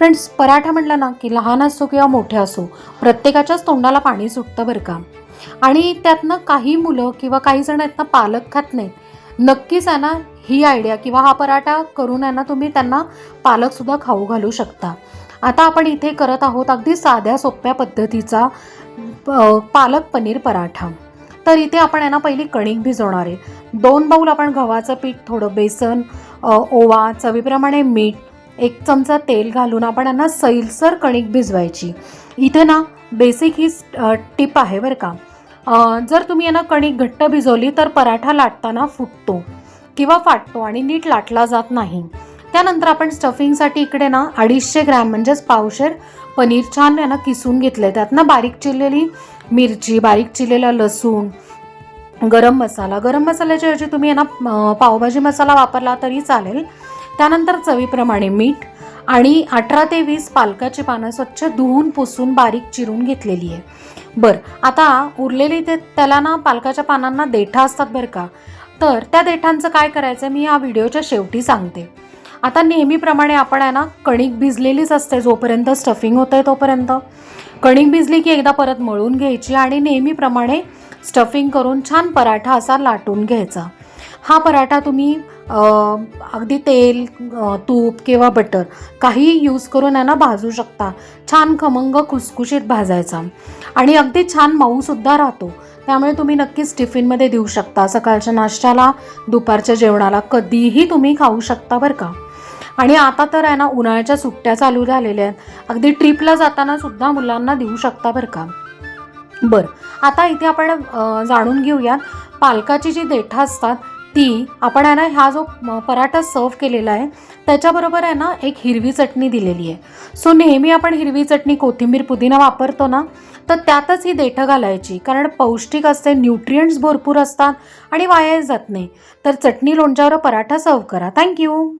Friends, paratha म्हटलं ना की लहान असो किंवा मोठे असो, प्रत्येकाच्याच तोंडाला पाणी सुटतं बरं का. आणि त्यातनं काही मुलं किंवा काही जण आहेत ना, पालक खात नाहीत. नक्कीच आहे ना, ही आयडिया किंवा हा पराठा करून आहे ना, तुम्ही त्यांना पालकसुद्धा खाऊ घालू शकता. आता आपण इथे करत आहोत अगदी साध्या सोप्या पद्धतीचा पालक पनीर पराठा. तर इथे आपण आहे ना, पहिली कणिक भिजवणार आहे. 2 बाऊल आपण गव्हाचं पीठ, थोडं बेसन, ओवा, चवीप्रमाणे मीठ, 1 चमचा तेल घालून आपण यांना सैलसर कणिक भिजवायची. इथे ना बेसिक ही टिप आहे बरं का. जर तुम्ही यांना कणिक घट्ट भिजवली तर पराठा लाटताना फुटतो किंवा फाटतो आणि नीट लाटला जात नाही. त्यानंतर आपण स्टफिंगसाठी इकडे ना 250 ग्रॅम म्हणजेच पावशेर पनीर छान यांना किसून घेतलं आहे. त्यात ना बारीक चिरलेली मिरची, बारीक चिरलेला लसूण, गरम मसाल्याच्या ऐवजी तुम्ही यांना पावभाजी मसाला वापरला तरी चालेल. त्यानंतर चवीप्रमाणे मीठ आणि 18 ते 20 पालकाची पानं स्वच्छ धुवून पुसून बारीक चिरून घेतलेली आहे. बरं, आता उरलेली त्याला ना पालकाच्या पानांना देठा असतात बरं का. तर त्या देठांचं काय करायचं मी या व्हिडिओच्या शेवटी सांगते. आता नेहमीप्रमाणे आपण आहे ना, कणिक भिजलेलीच असते जोपर्यंत स्टफिंग होतं आहे तोपर्यंत. कणिक भिजली की एकदा परत मळून घ्यायची आणि नेहमीप्रमाणे स्टफिंग करून छान पराठा असा लाटून घ्यायचा. हा पराठा तुम्ही अगदी तेल, तूप किंवा बटर काही यूज करून आहे ना भाजू शकता. छान खमंग खुसखुशीत भाजायचा आणि अगदी छान मऊसुद्धा राहतो. त्यामुळे तुम्ही नक्कीच टिफिनमध्ये देऊ शकता. सकाळच्या नाश्त्याला, दुपारच्या जेवणाला कधीही तुम्ही खाऊ शकता बरं का. आणि आता तर आहे ना, उन्हाळ्याच्या सुट्ट्या चालू झालेल्या आहेत. अगदी ट्रिपला जाताना सुद्धा मुलांना देऊ शकता बरं का. बरं, आता इथे आपण जाणून घेऊयात पालकाची जी देठं असतात ती आपण आहे ना, हा जो पराठा सर्व केलेला आहे त्याच्याबरोबर आहे ना, एक हिरवी चटणी दिलेली आहे. सो नेहमी आपण हिरवी चटणी, कोथिंबीर, पुदिना वापरतो ना, तर त्यातच ही देठं घालायची. कारण पौष्टिक असते, न्यूट्रिएंट्स भरपूर असतात आणि वाया जात नाही. तर चटणी लोणच्यावर पराठा सर्व करा. थँक्यू.